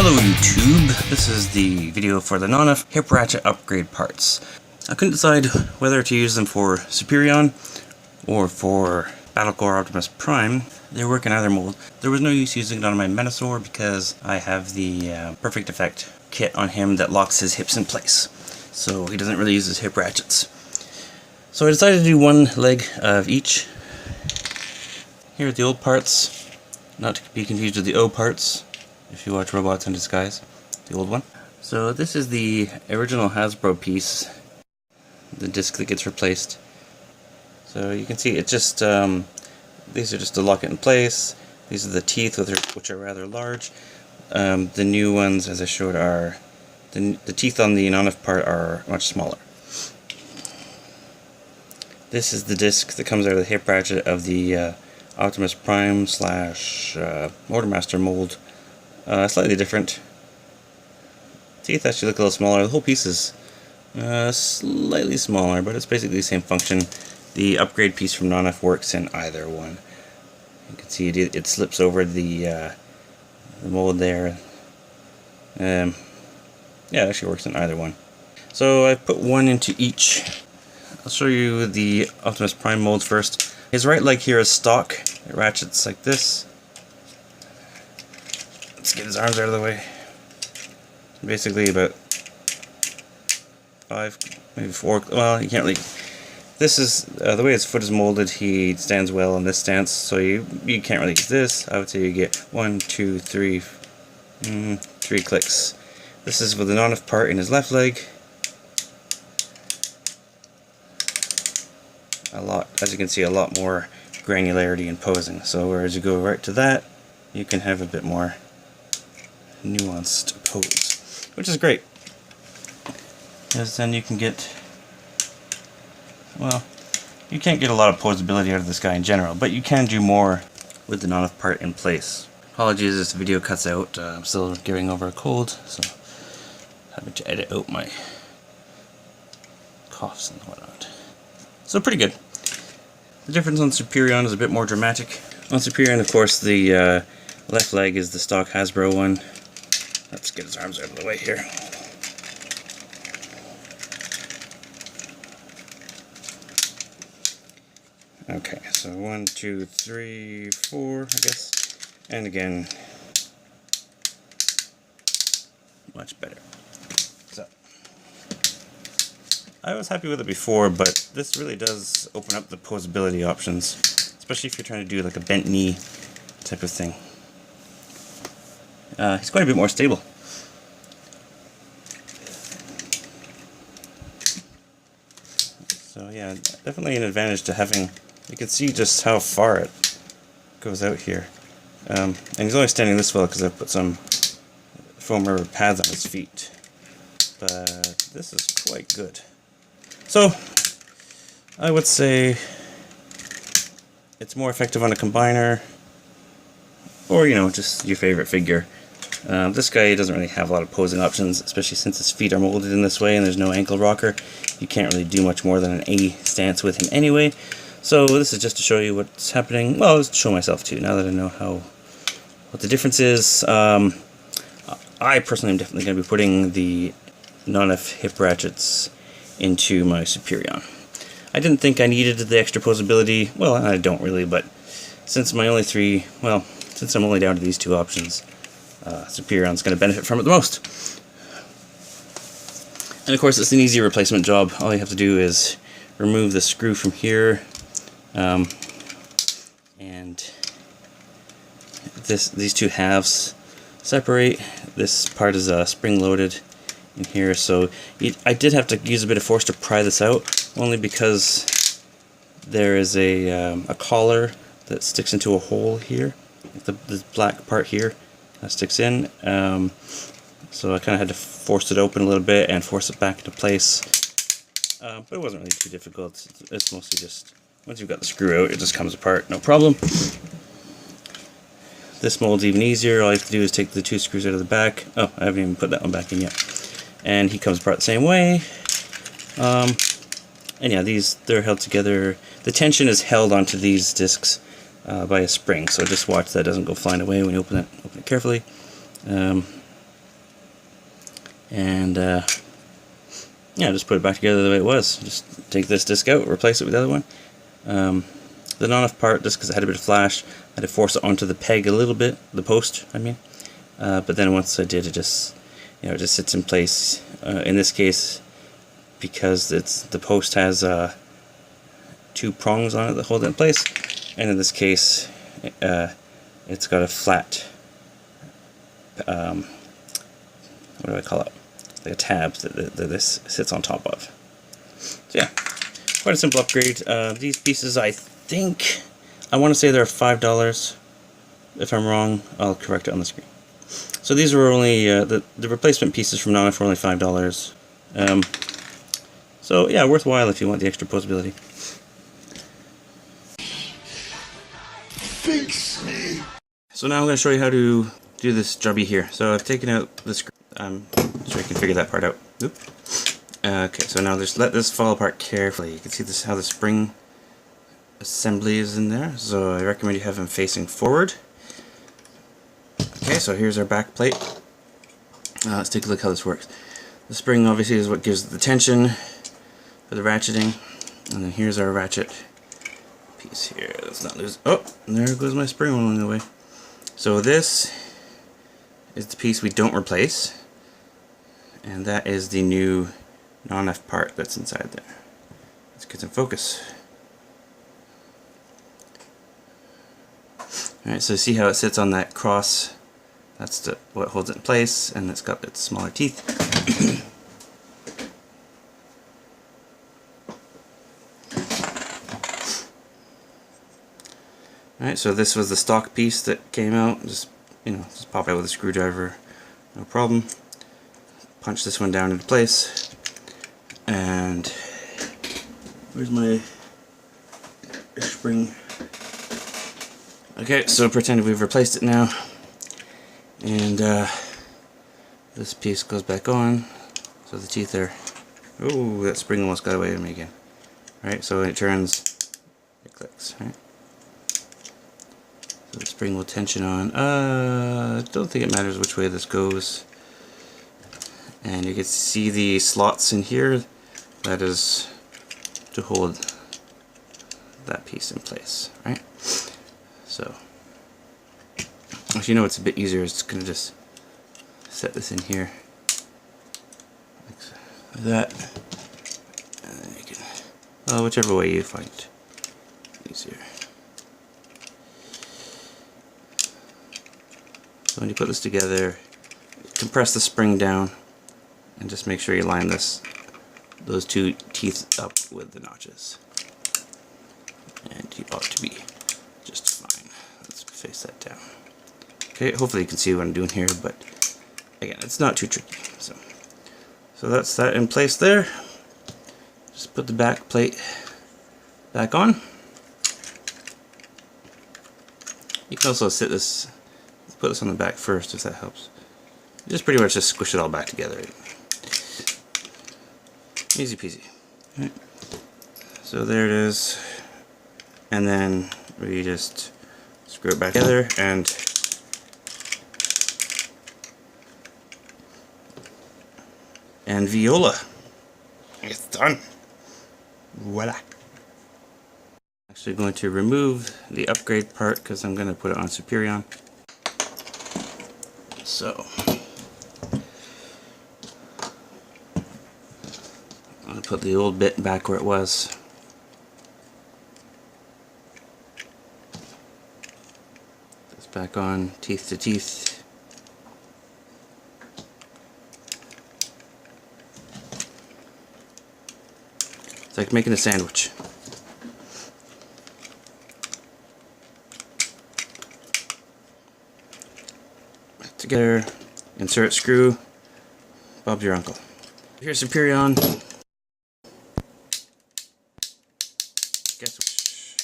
Hello YouTube, this is the video for the Nonnef hip ratchet upgrade parts. I couldn't decide whether to use them for Superion or for Battlecore Optimus Prime. They work in either mold. There was no use using it on my Menasor because I have the Perfect Effect kit on him that locks his hips in place. So he doesn't really use his hip ratchets. So I decided to do one leg of each. Here are the old parts, not to be confused with the O parts. If you watch Robots in Disguise, the old one. So this is the original Hasbro piece, the disc that gets replaced. So you can see it just, these are just to lock it in place. These are the teeth, which are rather large. The new ones, as I showed, are, the teeth on the Nonnef part are much smaller. This is the disc that comes out of the hip ratchet of the Optimus Prime / Motormaster mold. Slightly different. Teeth actually look a little smaller. The whole piece is slightly smaller, but it's basically the same function. The upgrade piece from Nonnef works in either one. You can see it slips over the mold there. Yeah, it actually works in either one. So I put one into each. I'll show you the Optimus Prime mold first. His right leg here is stock. It ratchets like this. Let's get his arms out of the way. Basically about 5, maybe 4, well, you can't really, this is, the way his foot is molded, he stands well in this stance, so you can't really use this. I would say you get 1, 2, 3, 3 clicks. This is with the Nonnef part in his left leg. A lot, as you can see, a lot more granularity in posing. So whereas you go right to that, you can have a bit more nuanced pose, which is great, because then you can get, well, you can't get a lot of posability out of this guy in general, but you can do more with the Nonnef part in place. Apologies if this video cuts out, I'm still getting over a cold, so having to edit out my coughs and whatnot. So pretty good. The difference on Superion is a bit more dramatic. On Superion, of course, the left leg is the stock Hasbro one. Let's get his arms out of the way here. Okay, so 1, 2, 3, 4, I guess. And again, much better. So, I was happy with it before, but this really does open up the posability options, especially if you're trying to do like a bent knee type of thing. He's quite a bit more stable. So yeah, definitely an advantage to having, you can see just how far it goes out here. And he's only standing this well because I've put some foam rubber pads on his feet. But this is quite good. So, I would say it's more effective on a combiner, or, you know, just your favorite figure. This guy doesn't really have a lot of posing options, especially since his feet are molded in this way and there's no ankle rocker. You can't really do much more than an A stance with him anyway. So this is just to show you what's happening. Well, just to show myself too, now that I know what the difference is. I personally am definitely going to be putting the Nonnef hip ratchets into my Superion. I didn't think I needed the extra posability. Well, I don't really, but since I'm only down to these two options, Superion's going to benefit from it the most. And of course, it's an easy replacement job. All you have to do is remove the screw from here, and these two halves separate. This part is spring-loaded in here, so I did have to use a bit of force to pry this out, only because there is a collar that sticks into a hole here, the black part here. That sticks in, so I kind of had to force it open a little bit and force it back into place, but it wasn't really too difficult. It's mostly just, once you've got the screw out, it just comes apart, no problem. This mold's even easier. All you have to do is take the two screws out of the back. Oh, I haven't even put that one back in yet. And he comes apart the same way. And yeah, they're held together. The tension is held onto these discs by a spring, so just watch that doesn't go flying away when you open it carefully. And yeah, just put it back together the way it was. Just take this disc out, replace it with the other one. The Nonnef part, just because it had a bit of flash, I had to force it onto the peg a little bit, the post, I mean. But then once I did, it just, it just sits in place. In this case, because the post has 2 prongs on it that hold it in place, and in this case, it's got a flat, what do I call it? Like a tab that this sits on top of. So yeah, quite a simple upgrade. These pieces, I think, I want to say they're $5. If I'm wrong, I'll correct it on the screen. So these were only, the replacement pieces from Nonnef were only $5. So yeah, worthwhile if you want the extra posability. Fix me. So now I'm going to show you how to do this jobby here. So I've taken out the screw. So I can figure that part out. Oop. Okay, so now just let this fall apart carefully. You can see this how the spring assembly is in there. So I recommend you have them facing forward. Okay, so here's our back plate. Let's take a look how this works. The spring obviously is what gives the tension for the ratcheting, and then here's our ratchet piece here. Let's not lose. Oh, there goes my spring along the way. So this is the piece we don't replace, and that is the new Nonnef part that's inside there. Let's get some focus. Alright, so see how it sits on that cross? That's what holds it in place, and it's got its smaller teeth. Alright, so this was the stock piece that came out. Just pop it with a screwdriver, no problem. Punch this one down into place, and where's my spring? Okay, so pretend we've replaced it now, and this piece goes back on, so the teeth are, oh, that spring almost got away from me again. Right, so when it turns, it clicks, right? So the spring will tension on. I don't think it matters which way this goes. And you can see the slots in here. That is to hold that piece in place, right? So, if you know it's a bit easier, it's going to just set this in here like that. And then you can, well, whichever way you find easier. So when you put this together, compress the spring down, and just make sure you line those 2 teeth up with the notches. And you ought to be just fine. Let's face that down. Okay, hopefully you can see what I'm doing here, but again, it's not too tricky. So that's that in place there. Just put the back plate back on. You can also put this on the back first if that helps. Just pretty much just squish it all back together. Easy peasy. Right. So there it is, and then we just screw it back together and viola. It's done. Voila. Actually going to remove the upgrade part because I'm going to put it on Superion. So I'm going to put the old bit back where it was. This back on, teeth to teeth. It's like making a sandwich. Together, insert screw, Bob's your uncle. Here's Superion. Guess which.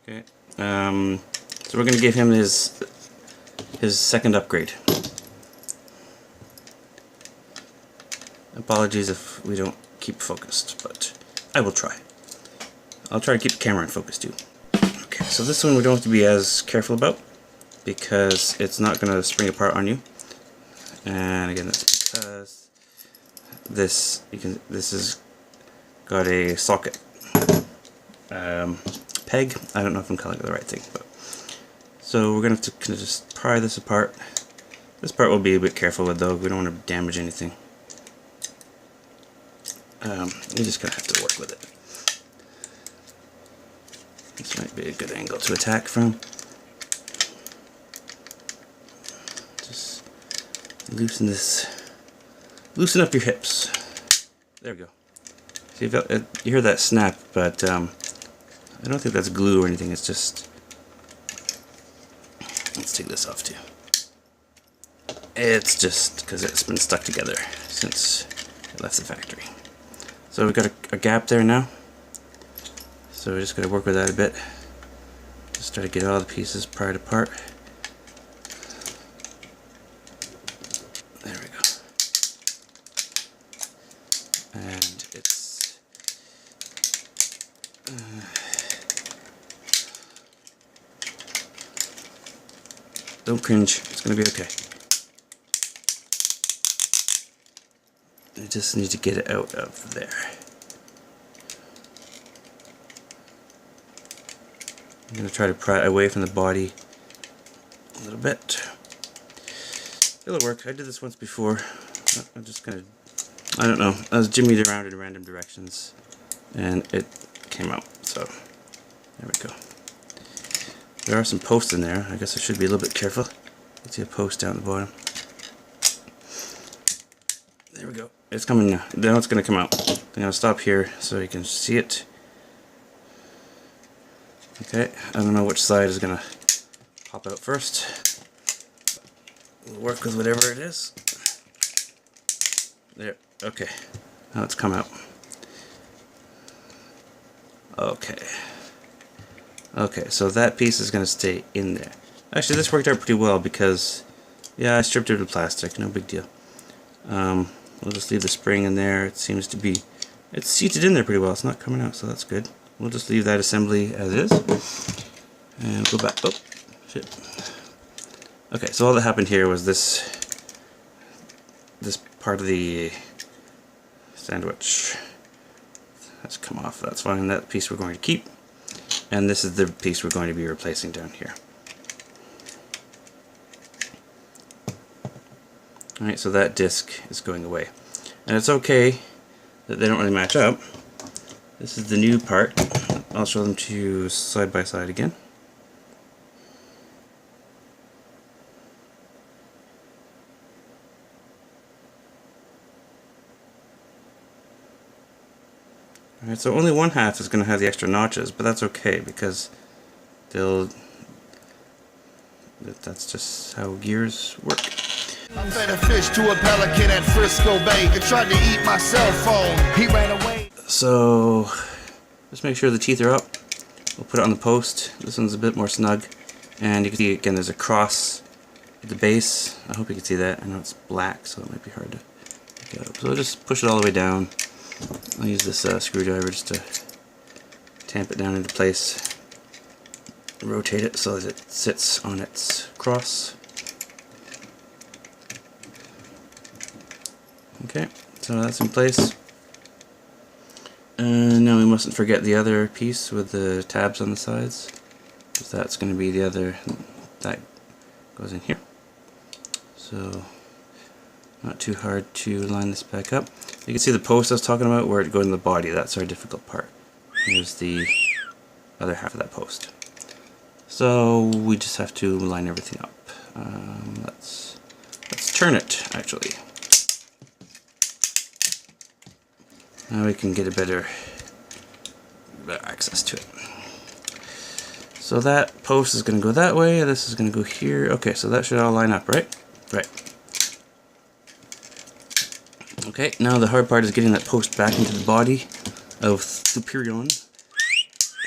Okay. So we're gonna give him his second upgrade. Apologies if we don't keep focused, but I will try. I'll try to keep the camera in focus too. Okay, so this one we don't have to be as careful about, because it's not going to spring apart on you. And again, that's because this is got a socket peg. I don't know if I'm calling it the right thing, but so we're gonna have to kind of just pry this apart. This part we'll be a bit careful with though. We don't want to damage anything. You're just gonna have to work with it. This might be a good angle to attack from. Just loosen up your hips. There we go. See, you hear that snap, but I don't think that's glue or anything. It's just. Let's take this off too. It's just because it's been stuck together since it left the factory. So we've got a gap there now. So we're just going to work with that a bit. Just try to get all the pieces pried apart. There we go. And it's... don't cringe, it's going to be okay. I just need to get it out of there. I'm going to try to pry it away from the body a little bit. It'll work. I did this once before. I'm just going to, I don't know, I was jimmied around in random directions and it came out. So there we go. There are some posts in there. I guess I should be a little bit careful. You can see a post down the bottom. There we go. It's coming now. Now it's going to come out. I'm going to stop here so you can see it. Okay, I don't know which side is going to pop out first. We'll work with whatever it is. There. Okay. Now it's come out. Okay. Okay, so that piece is going to stay in there. Actually, this worked out pretty well because, yeah, I stripped it with plastic. No big deal. We'll just leave the spring in there. It seems to be, it's seated in there pretty well. It's not coming out, so that's good. We'll just leave that assembly as is. And go back. Oh, shit. Okay, so all that happened here was this part of the sandwich has come off. That's fine. That piece we're going to keep. And this is the piece we're going to be replacing down here. Alright, so that disc is going away. And it's okay that they don't really match up. This is the new part. I'll show them to you side by side again. Alright, so only one half is going to have the extra notches, but that's okay because that's just how gears work. I fed a fish to a pelican at Frisco Bay. It tried to eat my cell phone. He ran away. So just make sure the teeth are up. We'll put it on the post. This one's a bit more snug. And you can see again there's a cross at the base. I hope you can see that. I know it's black so it might be hard to get up. So I'll just push it all the way down. I'll use this screwdriver just to tamp it down into place. Rotate it so that it sits on its cross. Okay, so that's in place. And now we mustn't forget the other piece with the tabs on the sides, because that's going to be the other that goes in here. So not too hard to line this back up. You can see the post I was talking about where it goes in the body. That's our difficult part. Here's the other half of that post. So we just have to line everything up. Let's turn it actually. Now we can get a better access to it. So that post is going to go that way, this is going to go here. Okay, so that should all line up, right? Right. Okay, now the hard part is getting that post back into the body of Superion.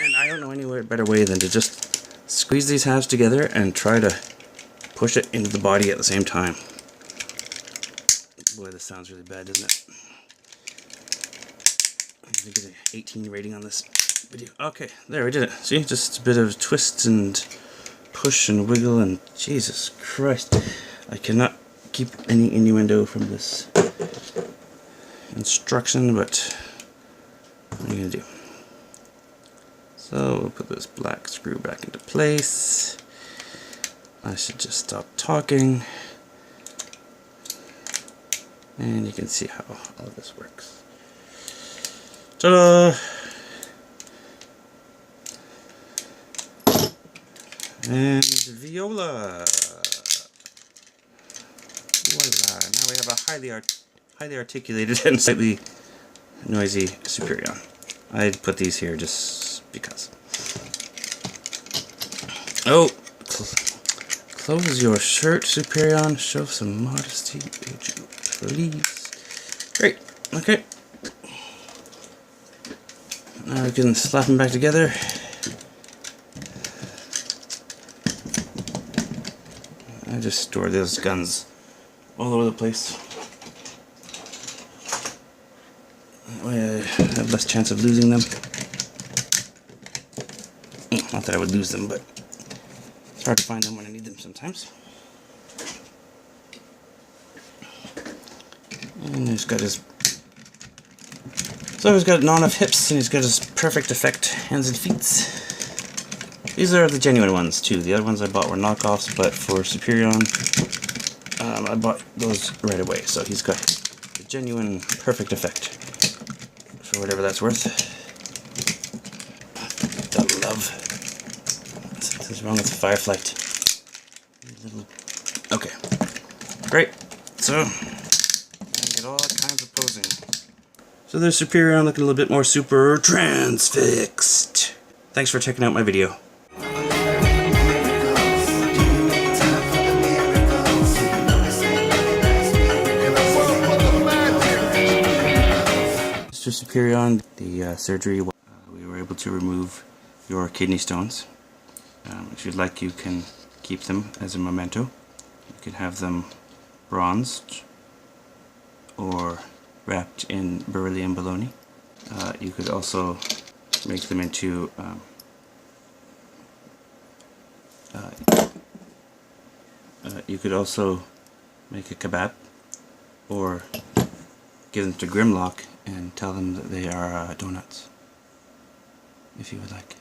And I don't know any better way than to just squeeze these halves together and try to push it into the body at the same time. Boy, this sounds really bad, doesn't it? I'm going to get an 18 rating on this video. Okay, there, we did it. See, just a bit of twist and push and wiggle and Jesus Christ. I cannot keep any innuendo from this instruction, but what are you gonna do? So we'll put this black screw back into place. I should just stop talking. And you can see how all of this works. Ta-da! And viola. Voila! Now we have a highly articulated and slightly noisy Superion. I put these here just because. Oh, close your shirt, Superion. Show some modesty, would you please? Great. Okay. Now we can slap them back together. I just store those guns all over the place. That way I have less chance of losing them. Not that I would lose them, but it's hard to find them when I need them sometimes. And he's got his... So he's got Nonnef hips, and he's got his perfect effect hands and feet. These are the genuine ones too. The other ones I bought were knockoffs, but for Superion, I bought those right away. So he's got the genuine perfect effect, for whatever that's worth. The love. What's wrong with the Fireflight? Okay, great. So I get all kinds of posing. So there's Superion looking a little bit more super transfixed. Thanks for checking out my video. Mr. Superion, the surgery, we were able to remove your kidney stones. If you'd like, you can keep them as a memento. You can have them bronzed or wrapped in beryllium bologna. You could also make them into you could also make a kebab, or give them to Grimlock and tell them that they are donuts, if you would like.